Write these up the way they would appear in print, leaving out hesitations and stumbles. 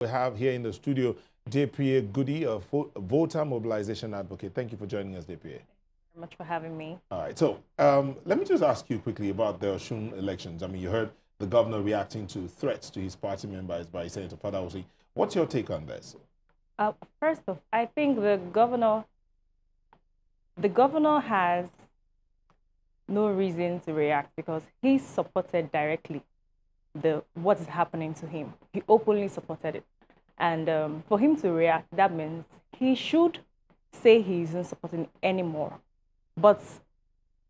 We have here in the studio Diepriye Gudi, a voter mobilization advocate. Thank you for joining us, Diepriye. Thank you very much for having me. All right, so let me just ask you quickly about the Osun elections. I mean, you heard the governor reacting to threats to his party members by Senator Fadaosi. What's your take on this? First off, I think the governor has no reason to react because he supported directly what is happening to him. He openly supported it. And for him to react, that means he should say he isn't supporting anymore. But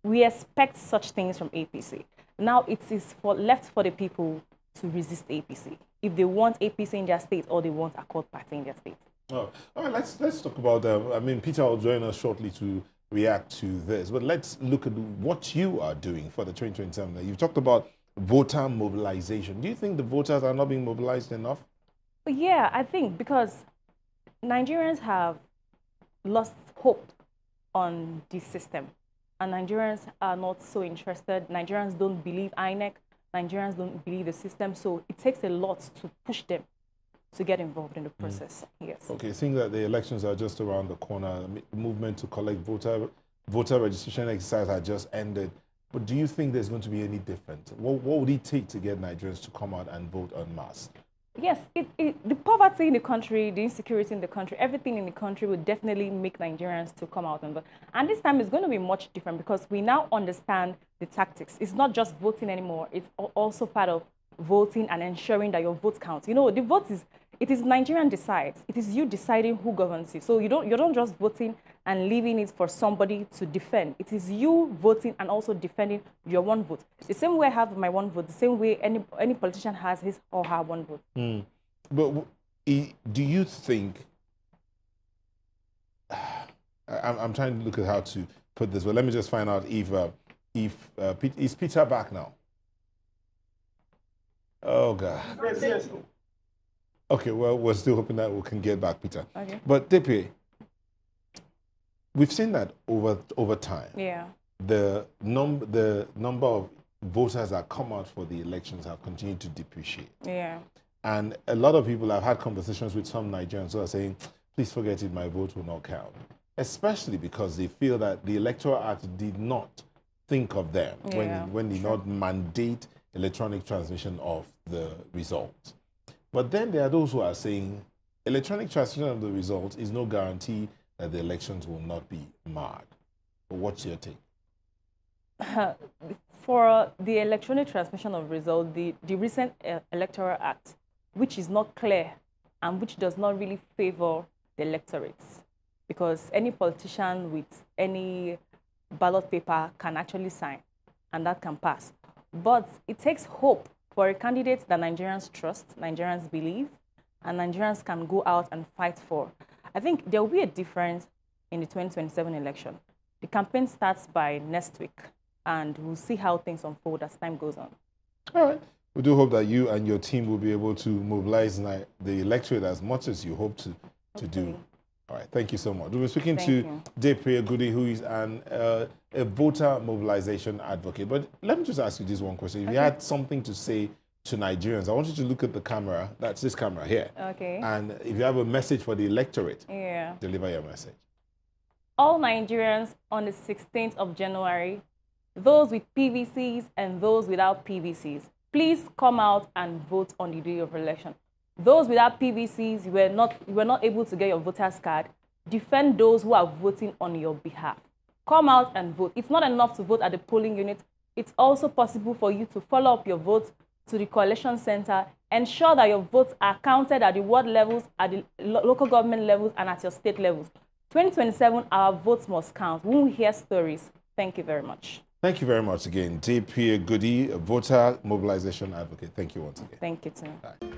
we expect such things from APC. Now it is left for the people to resist APC. If they want APC in their state or they want Accord Party in their state. Oh, all right, let's talk about I mean, Peter will join us shortly to react to this, but let's look at what you are doing for the 2027. You've talked about voter mobilization. Do you think the voters are not being mobilized enough? Yeah, I think because Nigerians have lost hope on this system, and Nigerians are not so interested. Nigerians don't believe INEC. Nigerians don't believe the system, so it takes a lot to push them to get involved in the process. Yes. Okay, seeing that the elections are just around the corner, the movement to collect voter registration exercise has just ended. But do you think there's going to be any difference? What would it take to get Nigerians to come out and vote en masse? Yes, the poverty in the country, the insecurity in the country, everything in the country will definitely make Nigerians to come out and vote. And this time it's going to be much different because we now understand the tactics. It's not just voting anymore. It's also part of voting and ensuring that your vote counts. You know, the vote it is Nigerian decides. It is you deciding who governs you. So you don't just voting and leaving it for somebody to defend. It is you voting and also defending your one vote. The same way I have my one vote, the same way any politician has his or her one vote. But do you think, I'm trying to look at how to put this, but let me just find out if is Peter back now? Oh, God. Yes. Okay, well, we're still hoping that we can get back, Peter. Okay. But Diepriye, we've seen that over time. Yeah. The number of voters that come out for the elections have continued to depreciate. Yeah. And a lot of people have had conversations with some Nigerians who are saying, please forget it, my vote will not count. Especially because they feel that the Electoral Act did not think of them when they did not mandate electronic transmission of the results. But then there are those who are saying electronic transmission of the results is no guarantee that the elections will not be marred. But what's your take? For the electronic transmission of results, the recent Electoral Act, which is not clear and which does not really favor the electorates, because any politician with any ballot paper can actually sign, and that can pass. But it takes hope for a candidate that Nigerians trust, Nigerians believe, and Nigerians can go out and fight for. I think there will be a difference in the 2027 election. The campaign starts by next week, and we'll see how things unfold as time goes on. All right. We do hope that you and your team will be able to mobilize the electorate as much as you hope to do. All right, thank you so much. We were speaking to Diepriye Gudi, who is a voter mobilization advocate. But let me just ask you this one question. If you had something to say to Nigerians, I want you to look at the camera. That's this camera here. Okay. And if you have a message for the electorate, yeah, deliver your message. All Nigerians on the 16th of January, those with PVCs and those without PVCs, please come out and vote on the day of election. Those without PVCs, you were not able to get your voter's card. Defend those who are voting on your behalf. Come out and vote. It's not enough to vote at the polling unit. It's also possible for you to follow up your votes to the collection center. Ensure that your votes are counted at the ward levels, at the local government levels, and at your state levels. 2027, our votes must count. We will hear stories. Thank you very much. Thank you very much again. Diepriye Gudi, a voter mobilization advocate. Thank you once again. Thank you, too. Bye.